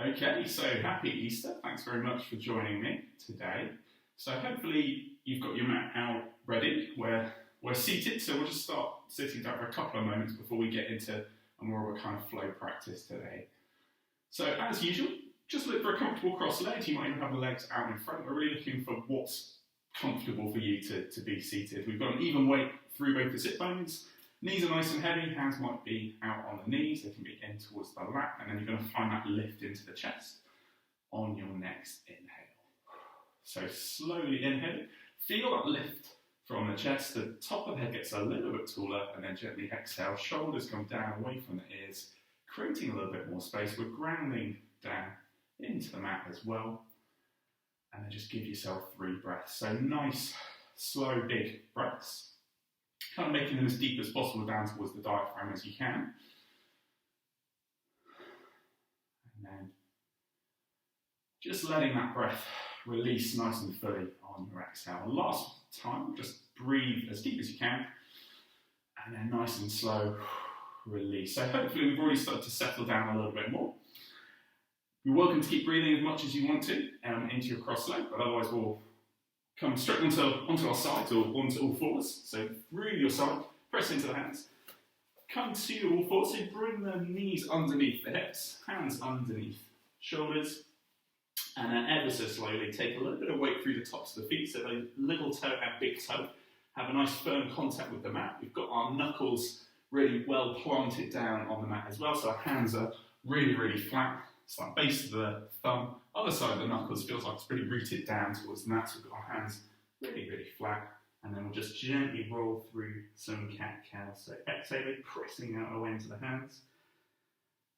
Okay, so happy Easter. Thanks very much for joining me today. So hopefully you've got your mat out ready. We're seated, so we'll just start sitting down for a couple of moments before we get into a more of a kind of flow practice today. So as usual, just look for a comfortable cross-legged. You might even have the legs out in front. We're really looking for what's comfortable for you to be seated. We've got an even weight through both the sit bones. Knees are nice and heavy, hands might be out on the knees, they can be in towards the lap, and then you're going to find that lift into the chest on your next inhale. So slowly inhale, feel that lift from the chest, the top of the head gets a little bit taller, and then gently exhale, shoulders come down away from the ears, creating a little bit more space. We're grounding down into the mat as well, and then just give yourself 3 breaths. So nice, slow, big breaths. Kind of making them as deep as possible down towards the diaphragm as you can. And then just letting that breath release nice and fully on your exhale. Last time, just breathe as deep as you can. And then nice and slow release. So hopefully we've already started to settle down a little bit more. You're welcome to keep breathing as much as you want to into your cross leg, but otherwise we'll come straight onto our sides or onto all fours. So through your side, press into the hands. Come to all fours, so bring the knees underneath the hips, hands underneath shoulders. And then ever so slowly take a little bit of weight through the tops of the feet, so the little toe and big toe have a nice firm contact with the mat. We've got our knuckles really well planted down on the mat as well, so our hands are really, really flat. It's like base of the thumb. Other side of the knuckles feels like it's pretty rooted down towards the mat, so we've got our hands really, really flat. And then we'll just gently roll through some cat-cow. So exhaling, pressing out away into the hands.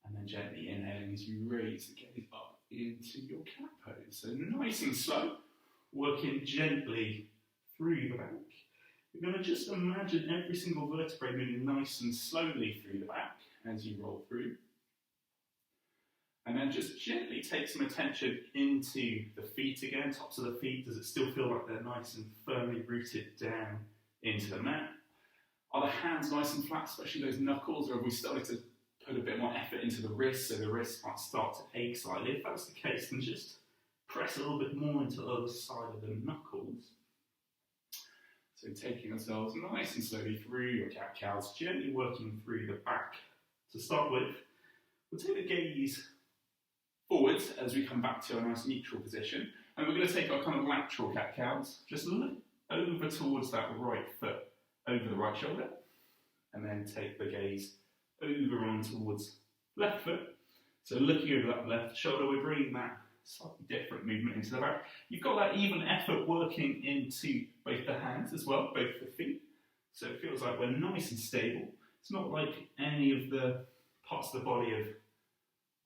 And then gently inhaling as you raise the gaze up into your cat pose. So nice and slow, working gently through the back. You're going to just imagine every single vertebrae moving nice and slowly through the back as you roll through. And then just gently take some attention into the feet again, tops of the feet. Does it still feel like they're nice and firmly rooted down into the mat? Are the hands nice and flat, especially those knuckles, or have we started to put a bit more effort into the wrists, so the wrists might start to ache slightly? If that's the case, then just press a little bit more into the other side of the knuckles. So taking ourselves nice and slowly through your cat-cows, gently working through the back. To start with, we'll take the gaze forwards as we come back to a nice neutral position, and we're going to take our kind of lateral cat-cows, just look over towards that right foot, over the right shoulder, and then take the gaze over on towards left foot. So looking over that left shoulder, we're bringing that slightly different movement into the back. You've got that even effort working into both the hands as well, both the feet. So it feels like we're nice and stable. It's not like any of the parts of the body of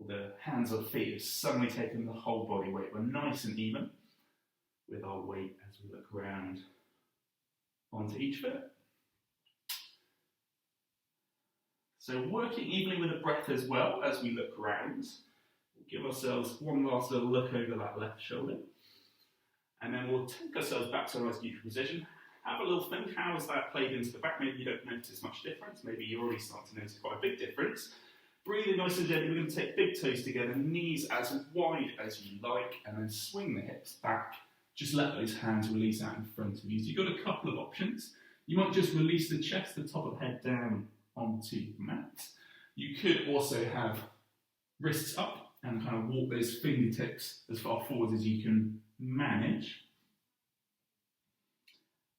the hands or feet have suddenly taken the whole body weight. We're nice and even with our weight as we look around onto each foot. So working evenly with the breath as well as we look around. We'll give ourselves one last little look over that left shoulder. And then we'll take ourselves back to a nice neutral position. Have a little think, how has that played into the back? Maybe you don't notice much difference. Maybe you already start to notice quite a big difference. Breathing nice and gently, we're going to take big toes together, knees as wide as you like, and then swing the hips back. Just let those hands release out in front of you. So you've got a couple of options. You might just release the chest, the top of the head down onto the mat. You could also have wrists up and kind of walk those fingertips as far forward as you can manage.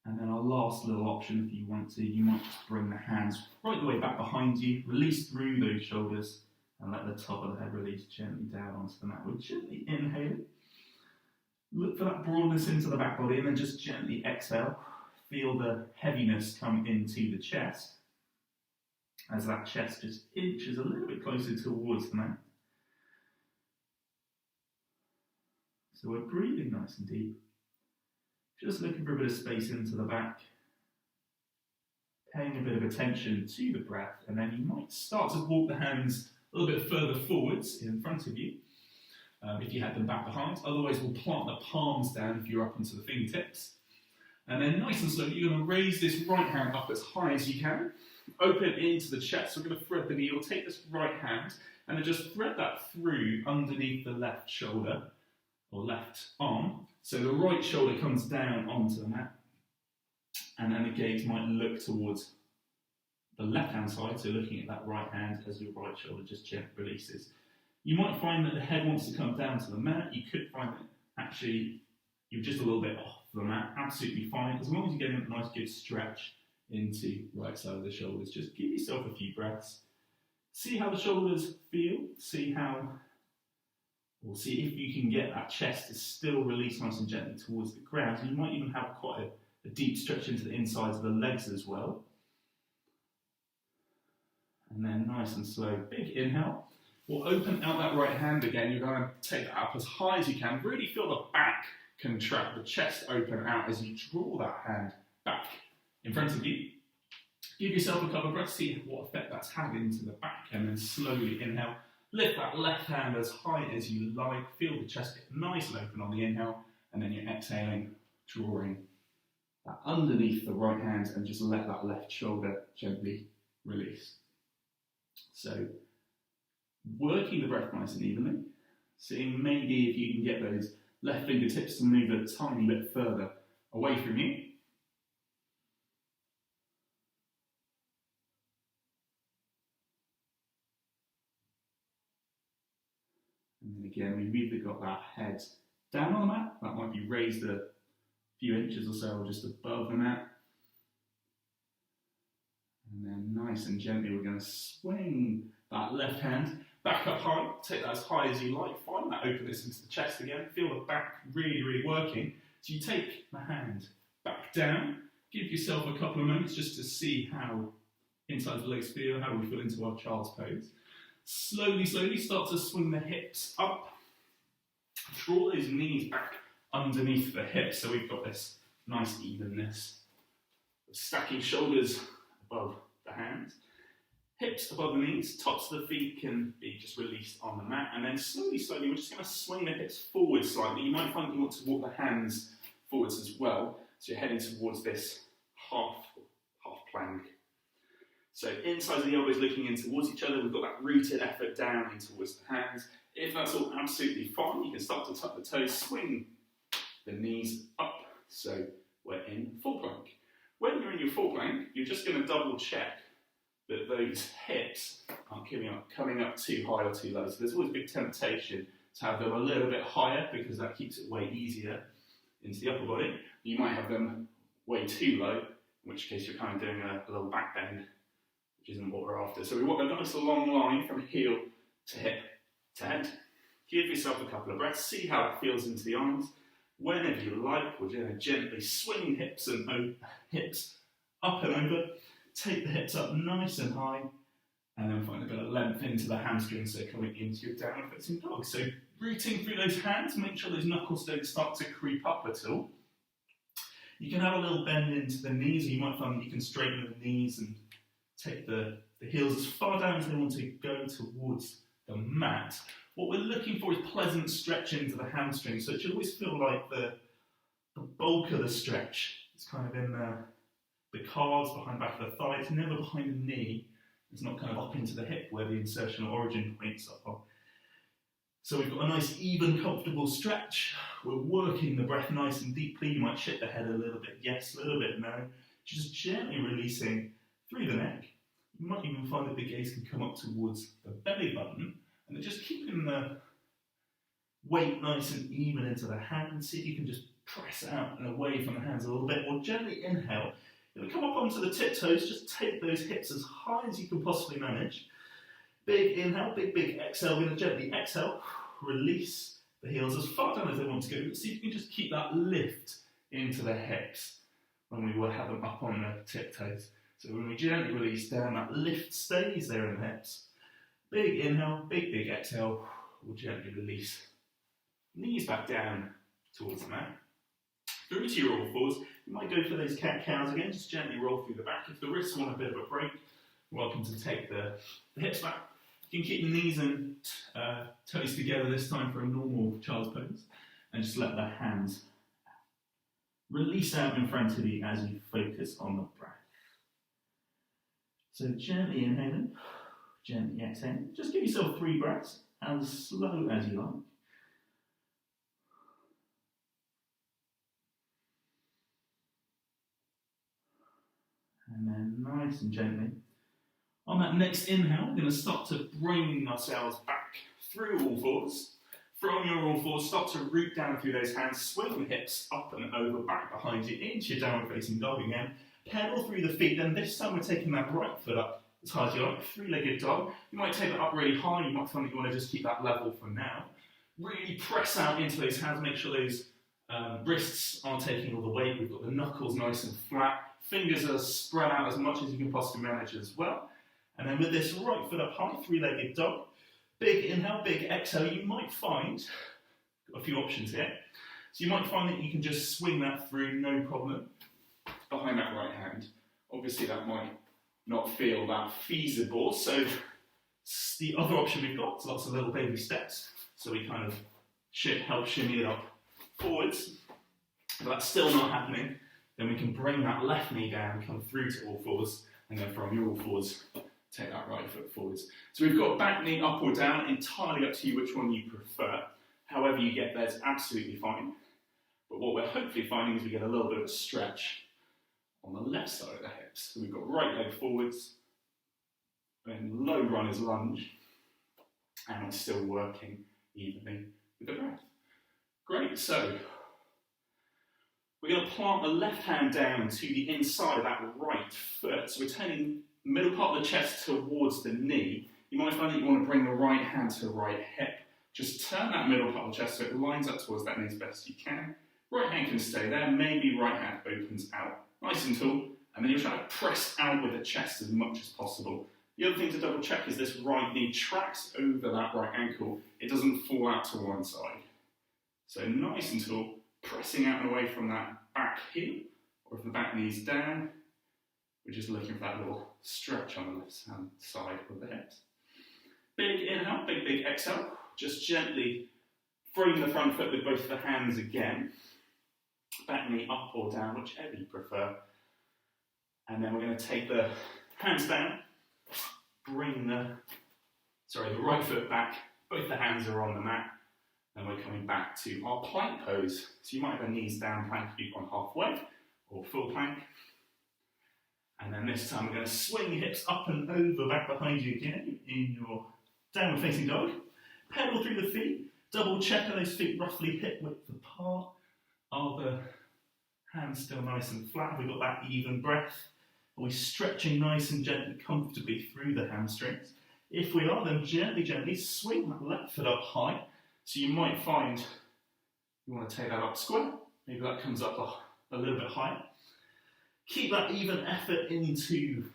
And then our last little option, if you want to, you might just bring the hands right the way back behind you, release through those shoulders, and let the top of the head release gently down onto the mat. We're gently inhaling. Look for that broadness into the back body, and then just gently exhale. Feel the heaviness come into the chest as that chest just inches a little bit closer towards the mat. So we're breathing nice and deep. Just looking for a bit of space into the back, paying a bit of attention to the breath, and then you might start to walk the hands a little bit further forwards in front of you, if you had them back behind. Otherwise, we'll plant the palms down if you're up onto the fingertips. And then nice and slowly, you're going to raise this right hand up as high as you can, open into the chest. We're going to thread the needle, take this right hand, And then just thread that through underneath the left shoulder or left arm. So the right shoulder comes down onto the mat. And then the gaze might look towards the left-hand side, so looking at that right hand as your right shoulder just gently releases. You might find that the head wants to come down to the mat. You could find that actually you're just a little bit off the mat. Absolutely fine, as long as you're getting a nice good stretch into right side of the shoulders. Just give yourself a few breaths. See how the shoulders feel. See if you can get that chest to still release nice and gently towards the ground. And you might even have quite a deep stretch into the insides of the legs as well. And then nice and slow, big inhale. We'll open out that right hand again. You're going to take that up as high as you can. Really feel the back contract, the chest open out as you draw that hand back in front of you. Give yourself a couple of breaths, see what effect that's had into the back, and then slowly inhale. Lift that left hand as high as you like. Feel the chest get nice and open on the inhale, and then you're exhaling, drawing that underneath the right hand, and just let that left shoulder gently release. So, working the breath nice and evenly, seeing maybe if you can get those left fingertips to move a tiny bit further away from you. And then again, we've either got that head down on the mat, that might be raised a few inches or so, or just above the mat. And then nice and gently, we're going to swing that left hand back up high. Take that as high as you like. Find that openness into the chest again. Feel the back really, really working. So you take the hand back down. Give yourself a couple of moments just to see how inside the legs feel, how we feel into our child's pose. Slowly, slowly start to swing the hips up. Draw those knees back underneath the hips so we've got this nice evenness. Stacking shoulders above the hands. Hips above the knees, tops of the feet can be just released on the mat, and then slowly, slowly, we're just going to swing the hips forward slightly. You might find you want to walk the hands forwards as well, so you're heading towards this half plank. So inside of the elbows looking in towards each other, we've got that rooted effort down in towards the hands. If that's all absolutely fine, you can start to tuck the toes, swing the knees up, so we're in full plank. When you're in your full plank, you're just going to double check that those hips aren't coming up too high or too low. So there's always a big temptation to have them a little bit higher because that keeps it way easier into the upper body. You might have them way too low, in which case you're kind of doing a little back bend, which isn't what we're after. So we want a nice long line from heel to hip to head. Give yourself a couple of breaths, see how it feels into the arms. Whenever you like, we're going to gently swing hips up and over. Take the hips up nice and high, and then find a bit of length into the hamstrings, so coming into your downward facing dog. So rooting through those hands, make sure those knuckles don't start to creep up at all. You can have a little bend into the knees, or you might find that you can straighten the knees and take the heels as far down as they want to go towards the mat. What we're looking for is pleasant stretch into the hamstrings, so it should always feel like the bulk of the stretch is kind of in the calves, behind the back of the thigh. It's never behind the knee. It's not kind of up into the hip where the insertional origin points are. So we've got a nice, even, comfortable stretch. We're working the breath nice and deeply. You might shift the head a little bit yes, a little bit no. Just gently releasing through the neck. You might even find that the gaze can come up towards the belly button, and then just keeping the weight nice and even into the hands. See if you can just press out and away from the hands a little bit, or gently inhale. If we come up onto the tiptoes, just take those hips as high as you can possibly manage. Big inhale, big exhale. We're going to gently exhale, release the heels as far down as they want to go. See if you can just keep that lift into the hips when we will have them up on the tiptoes. So when we gently release down, that lift stays there in the hips. Big inhale, big exhale. We'll gently release. Knees back down towards the mat. Through to your all fours. You might go for those cat-cows again, just gently roll through the back. If the wrists want a bit of a break, you're welcome to take the hips back. You can keep the knees and toes together this time for a normal child's pose, and just let the hands release out in front of you as you focus on the breath. So gently inhaling, Gently exhale. Just give yourself 3 breaths, as slow as you like. And then nice and gently. On that next inhale, we're going to start to bring ourselves back through all fours. From your all fours, start to root down through those hands, swing the hips up and over, back behind you, into your downward facing dog again. Pedal through the feet, then this time we're taking that right foot up as high as you like, 3-legged dog. You might take that up really high, you might find that you want to just keep that level for now. Really press out into those hands, make sure those wrists aren't taking all the weight. We've got the knuckles nice and flat, fingers are spread out as much as you can possibly manage as well. And then with this right foot up high, 3-legged dog. Big inhale, big exhale. You might find, got a few options here, so you might find that you can just swing that through, no problem, behind that right hand. Obviously that might not feel that feasible, so the other option we've got is lots of little baby steps. So we kind of help shimmy it up forwards. If that's still not happening, then we can bring that left knee down, come through to all fours, and then from your all fours, take that right foot forwards. So we've got back knee up or down, entirely up to you which one you prefer. However you get there is absolutely fine. But what we're hopefully finding is we get a little bit of a stretch on the left side of the hips. So we've got right leg forwards, then low runner's lunge, and we're still working evenly with the breath. Great, so we're going to plant the left hand down to the inside of that right foot. So we're turning the middle part of the chest towards the knee. You might find that you want to bring the right hand to the right hip. Just turn that middle part of the chest so it lines up towards that knee as best you can. Right hand can stay there, maybe right hand opens out. Nice and tall, and then you're trying to press out with the chest as much as possible. The other thing to double check is this right knee tracks over that right ankle. It doesn't fall out to one side. So nice and tall, pressing out and away from that back heel, or if the back knee's down, we're just looking for that little stretch on the left hand side of the hips. Big inhale, big exhale. Just gently frame the front foot with both of the hands again. Back knee up or down, whichever you prefer. And then we're going to take the hands down, bring the right foot back. Both the hands are on the mat. And we're coming back to our plank pose. So you might have the knees down, plank if you've gone halfway, or full plank. And then this time we're going to swing your hips up and over, back behind you again in your downward facing dog. Pedal through the feet. Double check, are those feet roughly hip width apart? Are the hands still nice and flat? Have we got that even breath? Are we stretching nice and gently, comfortably through the hamstrings? If we are, then gently swing that left foot up high. So you might find you want to take that up square. Maybe that comes up a little bit higher. Keep that even effort into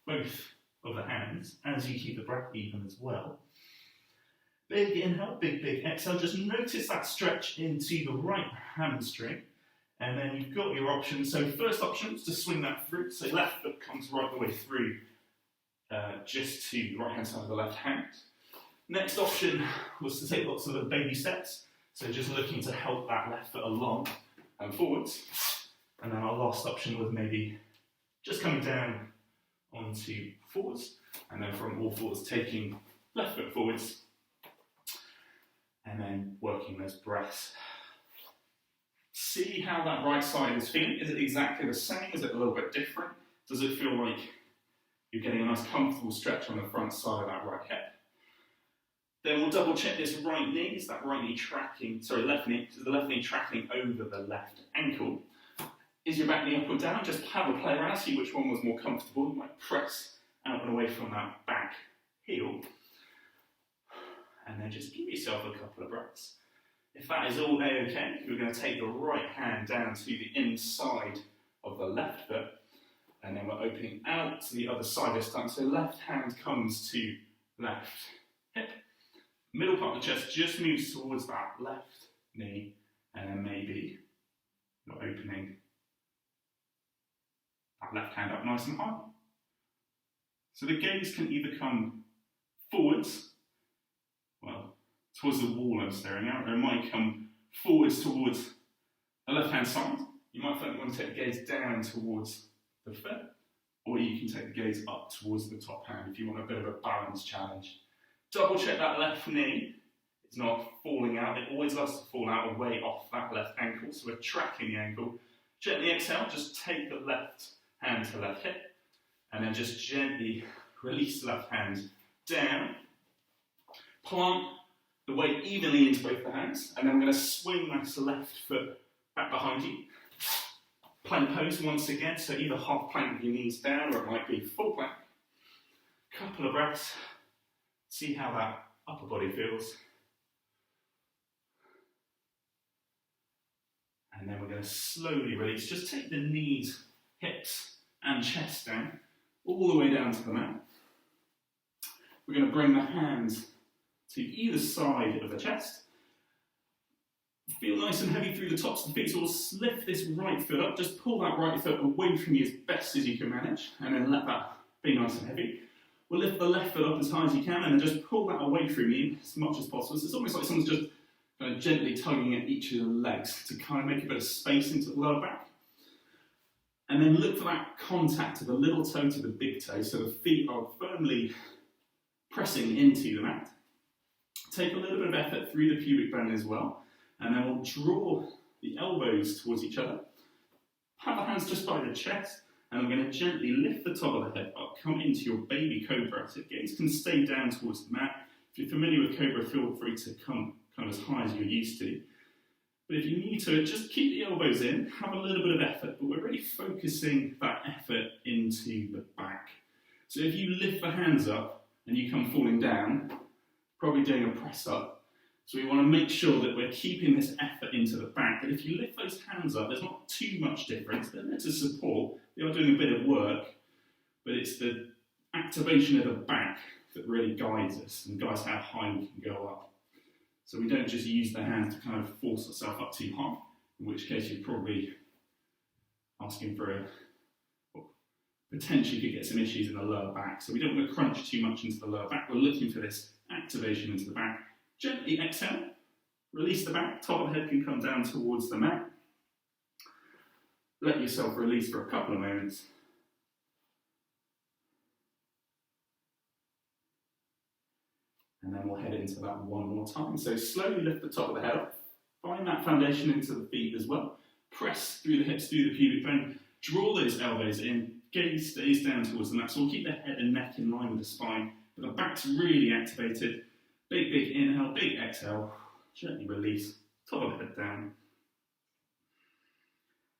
both of the hands as you keep the breath even as well. Big inhale, big exhale. Just notice that stretch into the right hamstring. And then you've got your options. So first option is to swing that through. So left foot comes right the way through, just to the right hand side of the left hand. Next option was to take lots of little baby steps. So just looking to help that left foot along and forwards. And then our last option was maybe just coming down onto forwards. And then from all fours, taking left foot forwards. And then working those breaths. See how that right side is feeling. Is it exactly the same? Is it a little bit different? Does it feel like you're getting a nice comfortable stretch on the front side of that right hip? Then we'll double check this right knee. Is that right knee tracking, left knee, is the left knee tracking over the left ankle? Is your back knee up or down? Just have a play around, see which one was more comfortable. You might press out and away from that back heel. And then just give yourself a couple of breaths. If that is all A-okay, you're going to take the right hand down to the inside of the left foot. And then we're opening out to the other side this time. So left hand comes to left hip. Middle part of the chest just moves towards that left knee. And then maybe you're opening that left hand up nice and high. So the gaze can either come forwards, towards the wall I'm staring at, or it might come forwards towards the left hand side. You might want to take the gaze down towards the foot, or you can take the gaze up towards the top hand if you want a bit of a balance challenge. Double check that left knee. It's not falling out. It always loves to fall out away off that left ankle, so we're tracking the ankle. Gently exhale, just take the left hand to left hip, and then just gently release the left hand down. Plant the weight evenly into both the hands, and then we're going to swing that left foot back behind you. Plank pose once again, so either half plank with your knees down, or it might be full plank. Couple of breaths. See how that upper body feels. And then we're going to slowly release. Just take the knees, hips, and chest down, all the way down to the mat. We're going to bring the hands to either side of the chest. Feel nice and heavy through the tops of the feet, so we'll lift this right foot up. Just pull that right foot away from you as best as you can manage, and then let that be nice and heavy. We'll lift the left foot up as high as you can, and then just pull that away from you as much as possible. So it's almost like someone's just kind of gently tugging at each of the legs to kind of make a bit of space into the lower back. And then look for that contact of the little toe to the big toe, so the feet are firmly pressing into the mat. Take a little bit of effort through the pubic bone as well, and then we'll draw the elbows towards each other. Have the hands just by the chest, and we're going to gently lift the top of the head up, come into your baby cobra. So gaze can stay down towards the mat. If you're familiar with cobra, feel free to come kind of as high as you're used to. But if you need to, just keep the elbows in, have a little bit of effort, but we're really focusing that effort into the back. So if you lift the hands up and you come falling down, probably doing a press up. So we want to make sure that we're keeping this effort into the back. But if you lift those hands up, there's not too much difference. They're there to support. They are doing a bit of work, but it's the activation of the back that really guides us and guides how high we can go up. So we don't just use the hands to kind of force ourselves up too high, in which case you're probably asking for potentially could get some issues in the lower back. So we don't want to crunch too much into the lower back. We're looking for this activation into the back. Gently exhale, release the back, top of the head can come down towards the mat. Let yourself release for a couple of moments. And then we'll head into that one more time. So slowly lift the top of the head up, find that foundation into the feet as well. Press through the hips, through the pubic bone, draw those elbows in, gaze stays down towards the mat. So we'll keep the head and neck in line with the spine, but the back's really activated. Big, big inhale, big exhale, gently release, top of the head down.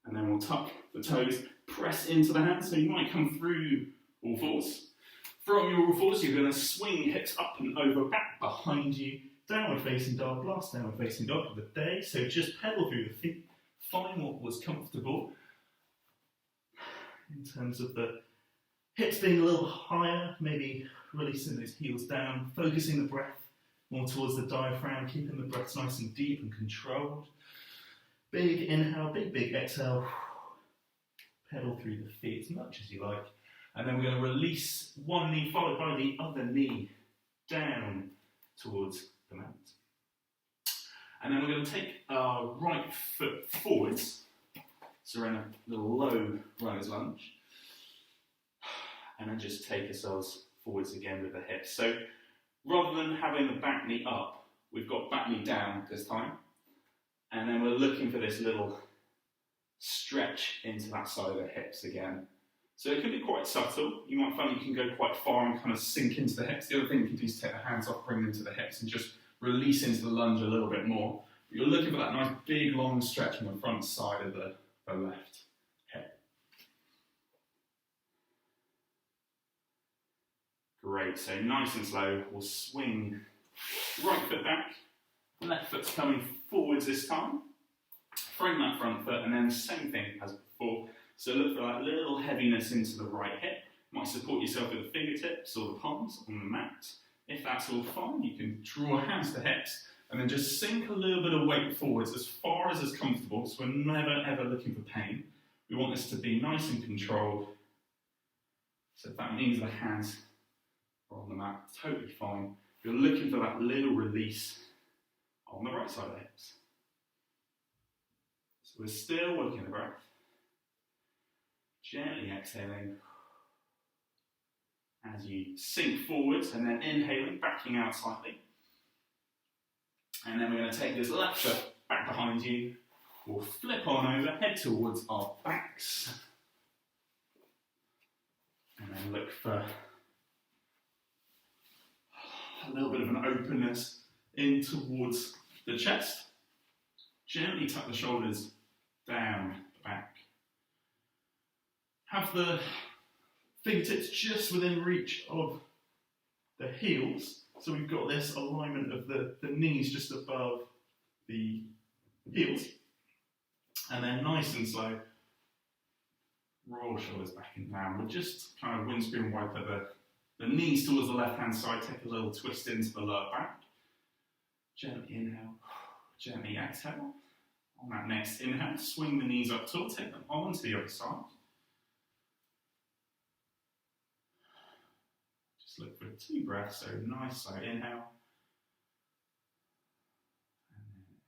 And then we'll tuck the toes, press into the hands, so you might come through all fours. From your all fours, you're going to swing hips up and over, back behind you, downward facing dog, last downward facing dog of the day. So just pedal through the feet, find what was comfortable in terms of the hips being a little higher, maybe releasing those heels down, focusing the breath more towards the diaphragm, keeping the breaths nice and deep and controlled. Big inhale, big, big exhale. Pedal through the feet as much as you like. And then we're going to release one knee followed by the other knee down towards the mat. And then we're going to take our right foot forwards. So we're in a little low runner's lunge. And then just take ourselves forwards again with the hips. So rather than having the back knee up, we've got back knee down this time. And then we're looking for this little stretch into that side of the hips again. So it can be quite subtle. You might find you can go quite far and kind of sink into the hips. The other thing you can do is take the hands off, bring them to the hips and just release into the lunge a little bit more. But you're looking for that nice big long stretch on the front side of the left hip. Great, so nice and slow, we'll swing right foot back, left foot's coming forwards this time, frame that front foot, and then same thing as before. So look for that little heaviness into the right hip. You might support yourself with the fingertips or the palms on the mat. If that's all fine, you can draw hands to hips, and then just sink a little bit of weight forwards as far as is comfortable, so we're never ever looking for pain. We want this to be nice and controlled. So if that means the hands on the mat, totally fine. You're looking for that little release on the right side of the hips. So we're still working the breath. Gently exhaling. as you sink forwards, and then inhaling, backing out slightly. And then we're going to take this left foot back behind you. We'll flip on over, head towards our backs. And then look for a little bit of an openness in towards the chest. Gently tuck the shoulders down the back. Have the fingertips just within reach of the heels. So we've got this alignment of the knees just above the heels. And then nice and slow, roll shoulders back and down. We'll just kind of windscreen wiper the knees towards the left-hand side. Take a little twist into the lower back. Gently inhale, gently exhale. On that next inhale, swing the knees up tall, take them on to the other side. Just look for 2 breaths, so nice slow inhale. And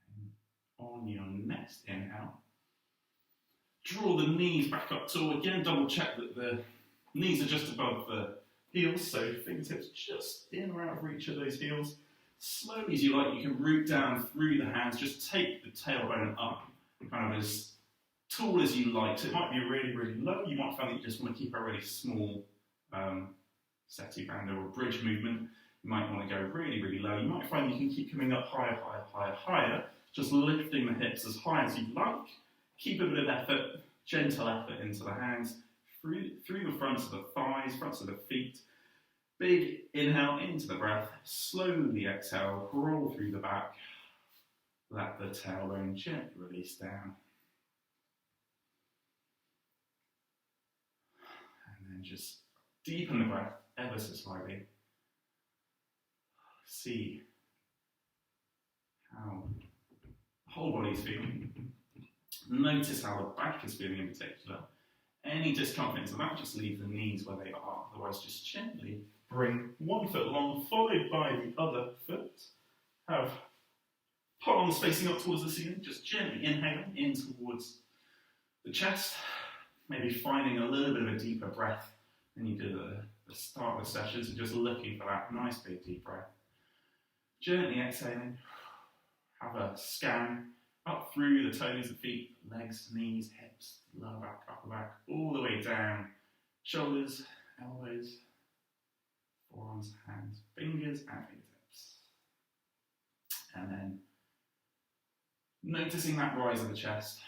then on your next inhale, draw the knees back up tall. Again, double check that the knees are just above the heels, so fingertips just in or out of reach of those heels. Slowly as you like, you can root down through the hands, just take the tailbone up, kind of as tall as you like. So it might be really, really low. You might find that you just want to keep a really small settee band or a bridge movement. You might want to go really, really low. You might find you can keep coming up higher, higher, higher, higher, just lifting the hips as high as you like. Keep a bit of effort, gentle effort into the hands, through the fronts of the thighs, fronts of the feet. Big inhale into the breath, slowly exhale, roll through the back. Let the tailbone gently release down. And then just deepen the breath ever so slightly. See how the whole body is feeling. Notice how the back is feeling in particular. Any discomfort into that, just leave the knees where they are. Otherwise, just gently bring one foot long, followed by the other foot. Have palms facing up towards the ceiling. Just gently inhaling in towards the chest. Maybe finding a little bit of a deeper breath than you did at the start of the session. So just looking for that nice big deep breath. Gently exhaling. Have a scan up through the toes, the feet, legs, knees, hips, lower back, upper back, all the way down. Shoulders, elbows, forearms, hands, fingers, and fingertips. And then noticing that rise of the chest,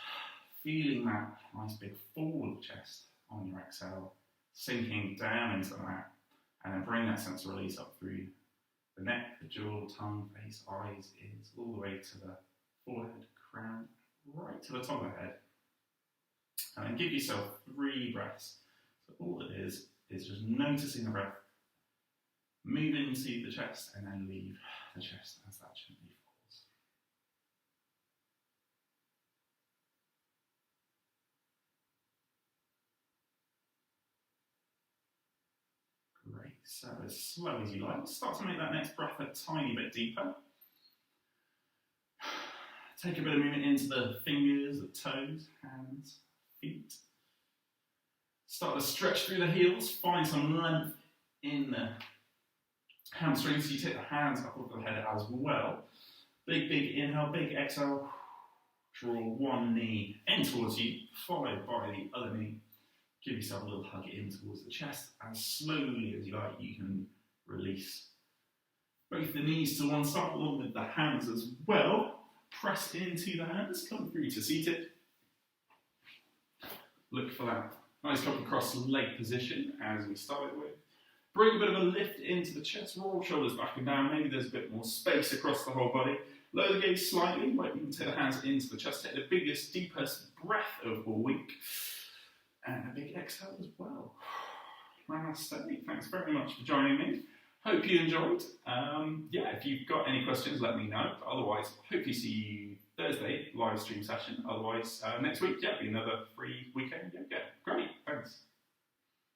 feeling that nice big fall of the chest on your exhale, sinking down into the mat, and then bring that sense of release up through the neck, the jaw, tongue, face, eyes, ears, all the way to the forehead, crown, right to the top of the head. And then give yourself 3 breaths. So all it is just noticing the breath, move into the chest, and then leave the chest as that gently falls. Great. So as slow as you like, start to make that next breath a tiny bit deeper. Take a bit of movement into the fingers, the toes, hands, feet. Start to stretch through the heels, find some length in the hamstrings. So you take the hands up over the head as well. Big, big inhale, big exhale. Draw one knee in towards you, followed by the other knee. Give yourself a little hug in towards the chest. As slowly as you like, you can release both the knees to one side, along with the hands as well. Press into the hands, come through to seated. Look for that nice couple cross leg position as we started with. Bring a bit of a lift into the chest, roll shoulders back and down. Maybe there's a bit more space across the whole body. Lower the gaze slightly, might even take the hands into the chest. Take the biggest, deepest breath of the week. And a big exhale as well. Namaste. Thanks very much for joining me. Hope you enjoyed. If you've got any questions, let me know. But otherwise, hope you see you Thursday live stream session. Otherwise, next week, be another free weekend.